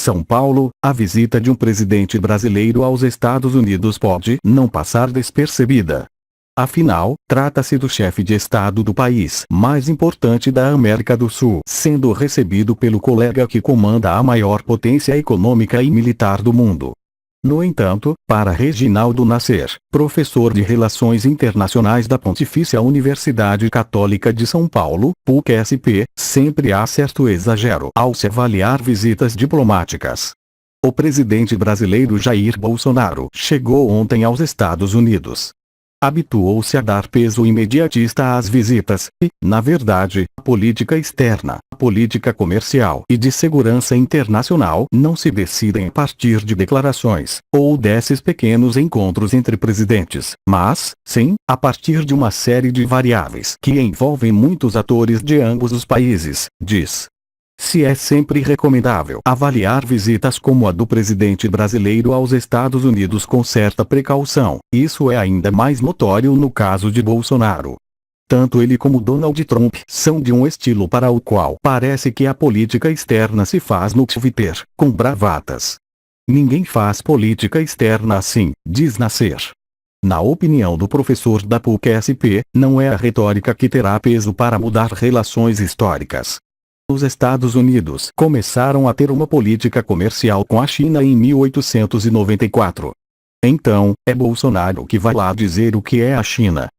São Paulo, a visita de um presidente brasileiro aos Estados Unidos pode não passar despercebida. Afinal, trata-se do chefe de Estado do país mais importante da América do Sul, sendo recebido pelo colega que comanda a maior potência econômica e militar do mundo. No entanto, para Reginaldo Nasser, professor de Relações Internacionais da Pontifícia Universidade Católica de São Paulo, PUC-SP, sempre há certo exagero ao se avaliar visitas diplomáticas. O presidente brasileiro Jair Bolsonaro chegou ontem aos Estados Unidos. Habituou-se a dar peso imediatista às visitas, e, na verdade, a política externa, a política comercial e de segurança internacional não se decidem a partir de declarações, ou desses pequenos encontros entre presidentes, mas, sim, a partir de uma série de variáveis que envolvem muitos atores de ambos os países, diz. Se é sempre recomendável avaliar visitas como a do presidente brasileiro aos Estados Unidos com certa precaução, isso é ainda mais notório no caso de Bolsonaro. Tanto ele como Donald Trump são de um estilo para o qual parece que a política externa se faz no Twitter, com bravatas. Ninguém faz política externa assim, diz Nasser. Na opinião do professor da PUC-SP, não é a retórica que terá peso para mudar relações históricas. Os Estados Unidos começaram a ter uma política comercial com a China em 1894. Então, é Bolsonaro que vai lá dizer o que é a China.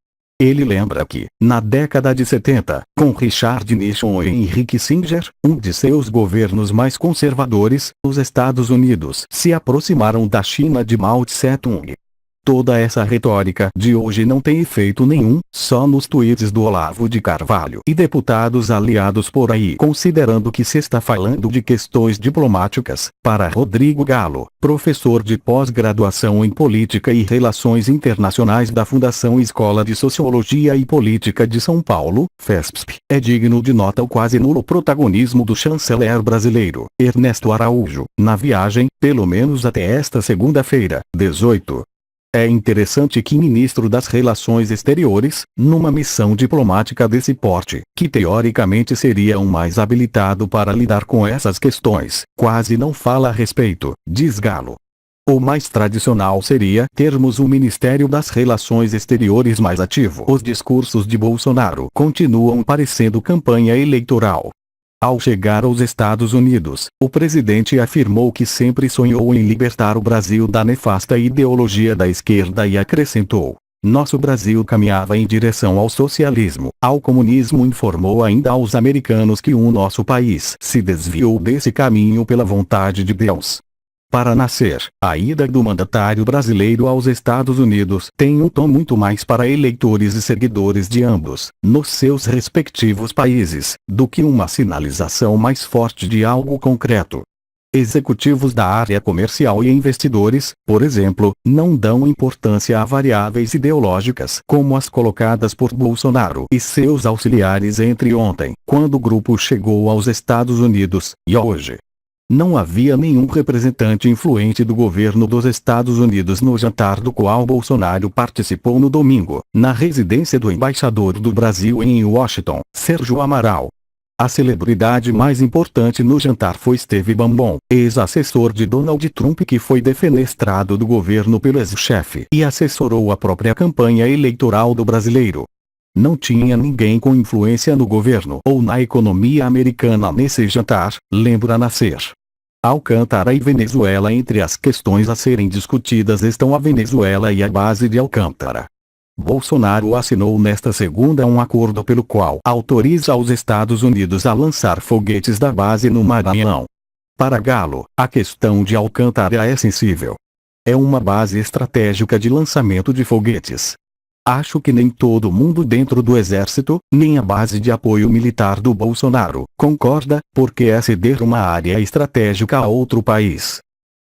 Ele lembra que, na década de 70, com Richard Nixon e Henry Kissinger, um de seus governos mais conservadores, os Estados Unidos se aproximaram da China de Mao Tse-tung. Toda essa retórica de hoje não tem efeito nenhum, só nos tweets do Olavo de Carvalho e deputados aliados por aí considerando que se está falando de questões diplomáticas. Para Rodrigo Galo, professor de pós-graduação em Política e Relações Internacionais da Fundação Escola de Sociologia e Política de São Paulo, FESP, é digno de nota o quase nulo protagonismo do chanceler brasileiro, Ernesto Araújo, na viagem, pelo menos até esta segunda-feira, 18. É interessante que ministro das Relações Exteriores, numa missão diplomática desse porte, que teoricamente seria um mais habilitado para lidar com essas questões, quase não fala a respeito, diz Galo. O mais tradicional seria termos um Ministério das Relações Exteriores mais ativo. Os discursos de Bolsonaro continuam parecendo campanha eleitoral. Ao chegar aos Estados Unidos, o presidente afirmou que sempre sonhou em libertar o Brasil da nefasta ideologia da esquerda e acrescentou: nosso Brasil caminhava em direção ao socialismo, ao comunismo. Informou ainda aos americanos que o nosso país se desviou desse caminho pela vontade de Deus. Para Nasser, a ida do mandatário brasileiro aos Estados Unidos tem um tom muito mais para eleitores e seguidores de ambos, nos seus respectivos países, do que uma sinalização mais forte de algo concreto. Executivos da área comercial e investidores, por exemplo, não dão importância a variáveis ideológicas como as colocadas por Bolsonaro e seus auxiliares entre ontem, quando o grupo chegou aos Estados Unidos, e hoje. Não havia nenhum representante influente do governo dos Estados Unidos no jantar do qual Bolsonaro participou no domingo, na residência do embaixador do Brasil em Washington, Sérgio Amaral. A celebridade mais importante no jantar foi Steve Bannon, ex-assessor de Donald Trump que foi defenestrado do governo pelo ex-chefe e assessorou a própria campanha eleitoral do brasileiro. Não tinha ninguém com influência no governo ou na economia americana nesse jantar, lembra Nasser. Alcântara e Venezuela. Entre as questões a serem discutidas estão a Venezuela e a base de Alcântara. Bolsonaro assinou nesta segunda um acordo pelo qual autoriza os Estados Unidos a lançar foguetes da base no Maranhão. Para Galo, a questão de Alcântara é sensível. É uma base estratégica de lançamento de foguetes. Acho que nem todo mundo dentro do exército, nem a base de apoio militar do Bolsonaro, concorda, porque é ceder uma área estratégica a outro país.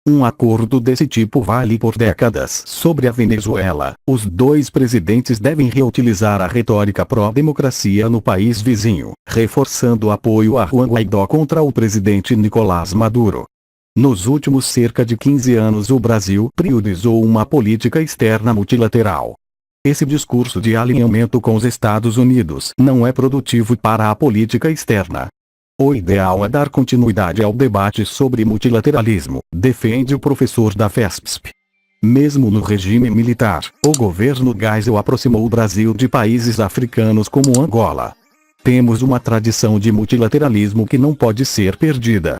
Um acordo desse tipo vale por décadas. Sobre a Venezuela, os dois presidentes devem reutilizar a retórica pró-democracia no país vizinho, reforçando o apoio a Juan Guaidó contra o presidente Nicolás Maduro. Nos últimos cerca de 15 anos o Brasil priorizou uma política externa multilateral. Esse discurso de alinhamento com os Estados Unidos não é produtivo para a política externa. O ideal é dar continuidade ao debate sobre multilateralismo, defende o professor da FESP. Mesmo no regime militar, o governo Geisel aproximou o Brasil de países africanos como Angola. Temos uma tradição de multilateralismo que não pode ser perdida.